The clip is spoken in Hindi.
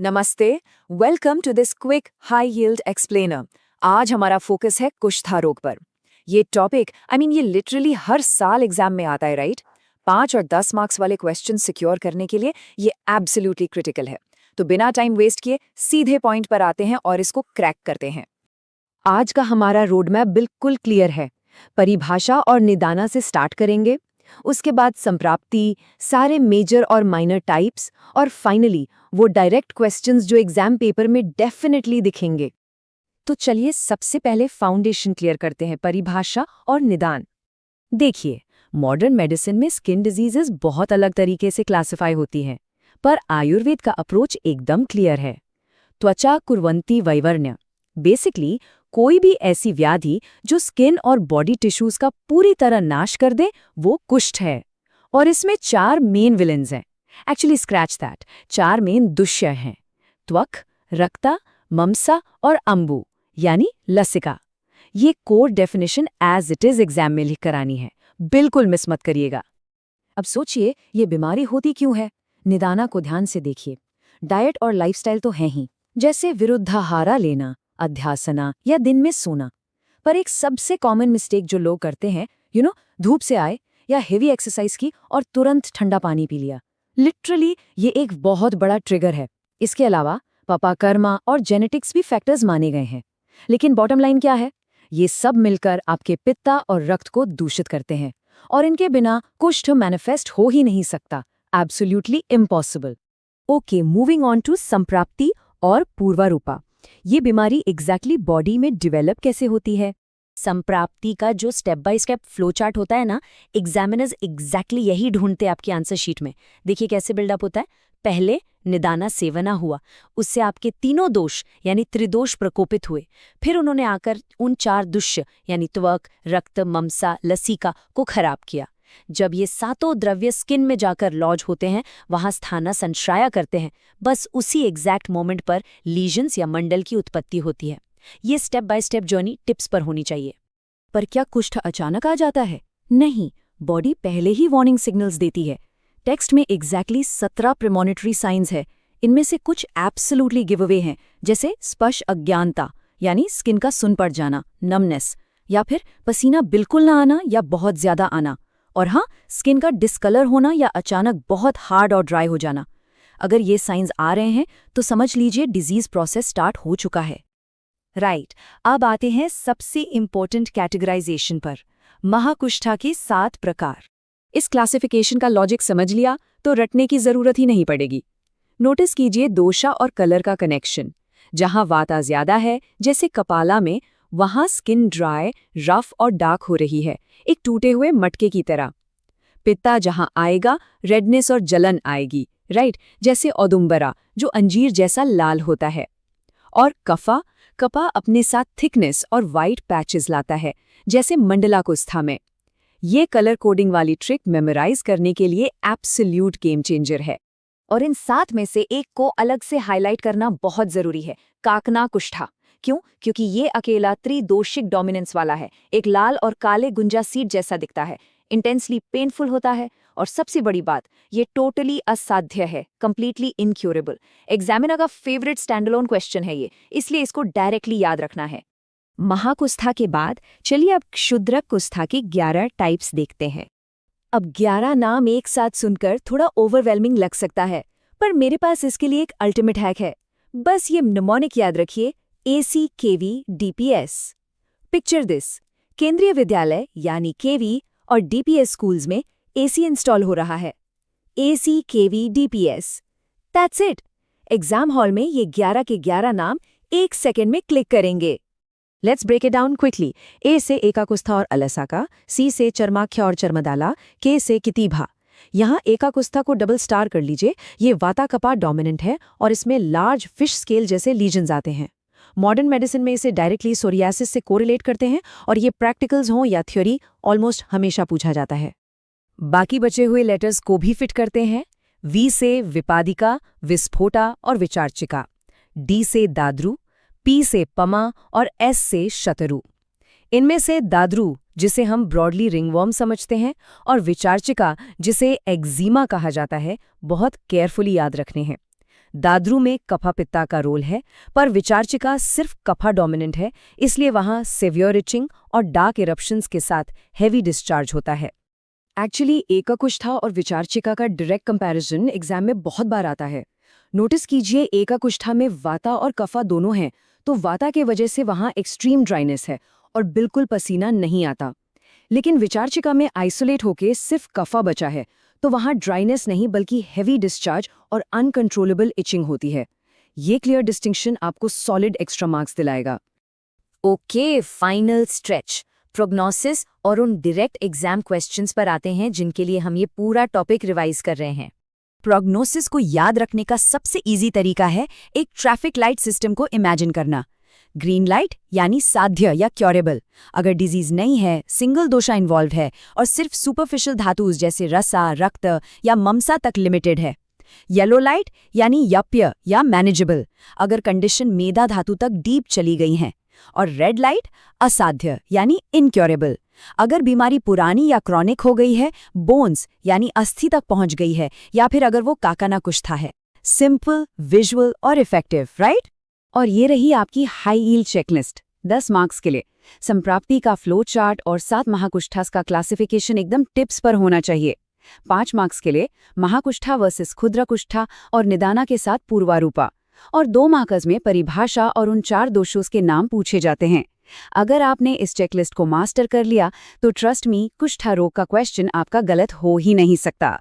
नमस्ते, welcome to this quick high yield explainer. आज हमारा फोकस है कुष्ठा रोग पर। ये टॉपिक ये लिटरली हर साल एग्जाम में आता है, राइट? 5 और 10 मार्क्स वाले क्वेश्चन सिक्योर करने के लिए ये एब्सोल्युटली क्रिटिकल है। तो बिना टाइम वेस्ट किए सीधे पॉइंट पर आते हैं और इसको क्रैक करते हैं। आज का हमारा रोड मैप बिल्कुल क्लियर है। परिभाषा और निदाना से स्टार्ट करेंगे, उसके बाद संप्राप्ति, सारे मेजर और माइनर टाइप्स, और फाइनली वो डायरेक्ट क्वेश्चंस जो एग्जाम पेपर में डेफिनेटली दिखेंगे। तो चलिए सबसे पहले फाउंडेशन क्लियर करते हैं, परिभाषा और निदान। देखिए, मॉडर्न मेडिसिन में स्किन डिजीजेस बहुत अलग तरीके से क्लासिफाई होती हैं, पर आयुर्वेद का अप्रोच एकदम क्लियर है। त्वचा कुर्वन्ति वैवर्ण्य, बेसिकली कोई भी ऐसी व्याधि जो स्किन और बॉडी टिश्यूज का पूरी तरह नाश कर दे, वो कुष्ठ है। और इसमें 4 मेन विलेंस हैं। एक्चुअली स्क्रैच दैट, 4 मेन दुष्य हैं: त्वक, रक्ता, ममसा और अंबु यानी लसिका। ये core definition as it is exam में लिख कर आनी है, बिल्कुल मिस मत करिएगा। अब सोचिए, ये बीमारी होती क्यों है? निदाना को ध्यान से देखिए। डाइट और लाइफस्टाइल तो है ही, जैसे विरुद्धाहारा लेना, अध्यासना या दिन में सोना। पर एक सबसे कॉमन मिस्टेक जो लोग करते हैं, धूप से आए या हेवी एक्सरसाइज की और तुरंत ठंडा पानी पी लिया। लिटरली ये एक बहुत बड़ा ट्रिगर है। इसके अलावा पापा कर्मा और जेनेटिक्स भी फैक्टर्स माने गए हैं। लेकिन बॉटम लाइन क्या है? ये सब मिलकर आपके पित्ता और रक्त को दूषित करते हैं, और इनके बिना कुष्ठ मैनिफेस्ट हो ही नहीं सकता। Absolutely impossible. Okay, moving on to संप्राप्ति और पूर्वारूपा। ये बीमारी एग्जैक्टली बॉडी में डिवेलप कैसे होती है? संप्राप्ति का जो step by step flow chart होता है ना, एग्जामिनर्स एग्जैक्टली यही ढूंढते हैं आपकी आंसर शीट में। देखिए कैसे बिल्डअप होता है। पहले निदाना सेवना हुआ, उससे आपके तीनों दोष यानी त्रिदोष प्रकोपित हुए। फिर उन्होंने आकर उन 4 दुष्य यानी त्वक, रक्त, ममसा, लसिका को खराब किया। जब ये सातों द्रव्य स्किन में जाकर लॉज होते हैं, वहां स्थाना संश्राया करते हैं, बस उसी एग्जैक्ट मोमेंट पर लीजन्स या मंडल की उत्पत्ति होती है। ये step by step journey tips पर होनी चाहिए। पर क्या कुष्ठ अचानक आ जाता है? नहीं, बॉडी पहले ही वार्निंग सिग्नल्स देती है। टेक्स्ट में एग्जैक्टली 17 प्रीमॉनिटरी साइंस है। इनमें से कुछ एब्सोल्युटली गिव अवे हैं, जैसे स्पर्श अज्ञानता यानी स्किन का सुन पड़ जाना, नमनेस, या फिर पसीना बिल्कुल ना आना या बहुत ज्यादा आना, और हाँ, स्किन का डिस्कलर होना या अचानक बहुत हार्ड और ड्राई हो जाना। अगर ये साइंस आ रहे हैं तो समझ लीजिए डिजीज प्रोसेस स्टार्ट हो चुका है। राइट, अब आते हैं सबसे इंपॉर्टेंट कैटेगराइजेशन पर, महाकुष्ठा के 7 प्रकार। इस क्लासिफिकेशन का लॉजिक समझ लिया तो रटने की जरूरत ही नहीं पड़ेगी। नोटिस कीजिए दोषा और कलर का कनेक्शन। जहां वाता ज्यादा है, जैसे कपाला में, वहां स्किन ड्राई, रफ और डार्क हो रही है, एक टूटे हुए मटके की तरह। पित्ता जहां आएगा, रेडनेस और जलन आएगी, राइट, जैसे औदुंबरा जो अंजीर जैसा लाल होता है। और कपा अपने साथ थिकनेस और वाइट पैचेस लाता है, जैसे मंडला कुष्ठा में। ये कलर कोडिंग वाली ट्रिक मेमोराइज करने के लिए एब्सोल्यूट गेम चेंजर है। और इन 7 में से एक को अलग से हाईलाइट करना बहुत जरूरी है, काकना कुष्ठा। क्यों? क्योंकि ये अकेला त्रिदोषिक डोमिनेंस वाला है, एक लाल और काले गुंजा सीड जैसा दिखता है, इंटेंसली पेनफुल होता है, और सबसे बड़ी बात, ये टोटली असाध्य है, कंप्लीटली इनक्यूरेबल। एग्जामिनर का फेवरेट स्टैंडअलोन क्वेश्चन है ये, इसलिए इसको डायरेक्टली याद रखना है। महाकुष्ठा के बाद चलिए अब क्षुद्रक कुष्ठा की 11 टाइप्स देखते हैं। अब 11 नाम एक साथ सुनकर थोड़ा ओवरवेलमिंग लग सकता है, पर मेरे पास इसके लिए एक अल्टीमेट हैक है। बस ये निमोनिक याद रखिए, ACKV DPS। पिक्चर दिस, केंद्रीय विद्यालय यानी KV और DPS स्कूल्स में AC इंस्टॉल हो रहा है। ACKV DPS, that's it. Exam hall में ये 11 के 11 नाम 1 सेकेंड में क्लिक करेंगे। Let's break it down quickly. A से एकाकुष्ठा और अलसाका, C से चर्माख्या और चर्मदाला, K से कितिभा। यहाँ एकाकुष्ठा को डबल स्टार कर लीजिए, ये वाता कपा डोमिनेंट है और इसमें लार्ज फिश स्केल जैसे लीजन्स आते हैं। मॉडर्न मेडिसिन में इसे डायरेक्टली सोरियासिस से कोरिलेट करते हैं, और ये प्रैक्टिकल्स हों या थ्योरी, ऑलमोस्ट हमेशा पूछा जाता है। बाकी बचे हुए लेटर्स को भी फिट करते हैं। V से विपादिका, विस्फोटा और विचार्चिका, D से दाद्रु, P से पमा और S से शतरु। इनमें से दाद्रु, जिसे हम ब्रॉडली रिंगवर्म समझते हैं, और विचार्चिका, जिसे एक्जीमा कहा जाता है, बहुत केयरफुली याद रखने हैं। दादरू में कफा पित्ता का रोल है, पर विचारचिका सिर्फ कफा डोमिनेंट है, इसलिए वहाँ सिवियर इचिंग और डार्क इरप्शंस के साथ हेवी डिस्चार्ज होता है। एक्चुअली एकाकुष्ठा और विचारचिका का डायरेक्ट कंपैरिजन एग्जाम में बहुत बार आता है। नोटिस कीजिए, एकाकुष्ठा में वाता और कफा दोनों हैं, तो वाता के वजह से वहाँ एक्सट्रीम ड्राइनेस है और बिल्कुल पसीना नहीं आता। लेकिन विचारचिका में आइसोलेट होके सिर्फ कफा बचा है, तो वहाँ ड्राइनेस नहीं बल्कि हेवी डिस्चार्ज और अनकंट्रोलेबल इचिंग होती है। ये क्लियर डिस्टिंक्शन आपको सॉलिड एक्स्ट्रा मार्क्स दिलाएगा। ओके, फाइनल स्ट्रेच, प्रोग्नोसिस और उन डायरेक्ट एग्जाम क्वेश्चंस पर आते हैं जिनके लिए हम ये पूरा टॉपिक रिवाइज कर रहे हैं। प्रोग्नोसिस को याद रखने का सबसे इजी तरीका है एक ट्रैफिक लाइट सिस्टम को इमेजिन करना। ग्रीन लाइट यानी साध्य या क्योरेबल, अगर डिजीज नहीं है, सिंगल दोषा इन्वॉल्व है और सिर्फ सुपरफिशियल धातुज जैसे रसा, रक्त या ममसा तक लिमिटेड है। येलो लाइट यानी यप्य या मैनेजेबल, अगर कंडीशन मेदा धातु तक डीप चली गई है। और रेड लाइट असाध्य यानी इनक्योरेबल, अगर बीमारी पुरानी या क्रॉनिक हो गई है, बोन्स यानी अस्थि तक पहुंच गई है, या फिर अगर वो काकाना कुष्ठा है। सिंपल, विजुअल और इफेक्टिव, राइट? और ये रही आपकी हाई यील्ड चेकलिस्ट 10 मार्क्स के लिए। संप्राप्ति का फ्लो चार्ट और 7 महाकुष्ठास का क्लासिफिकेशन एकदम टिप्स पर होना चाहिए। 5 मार्क्स के लिए महाकुष्ठा वर्सेस क्षुद्र कुष्ठा और निदाना के साथ पूर्वारूपा, और 2 मार्कर्स में परिभाषा और उन 4 दोषों के नाम पूछे जाते हैं। अगर आपने इस चेकलिस्ट को मास्टर कर लिया तो ट्रस्ट मी, कुष्ठा रोग का क्वेश्चन आपका गलत हो ही नहीं सकता।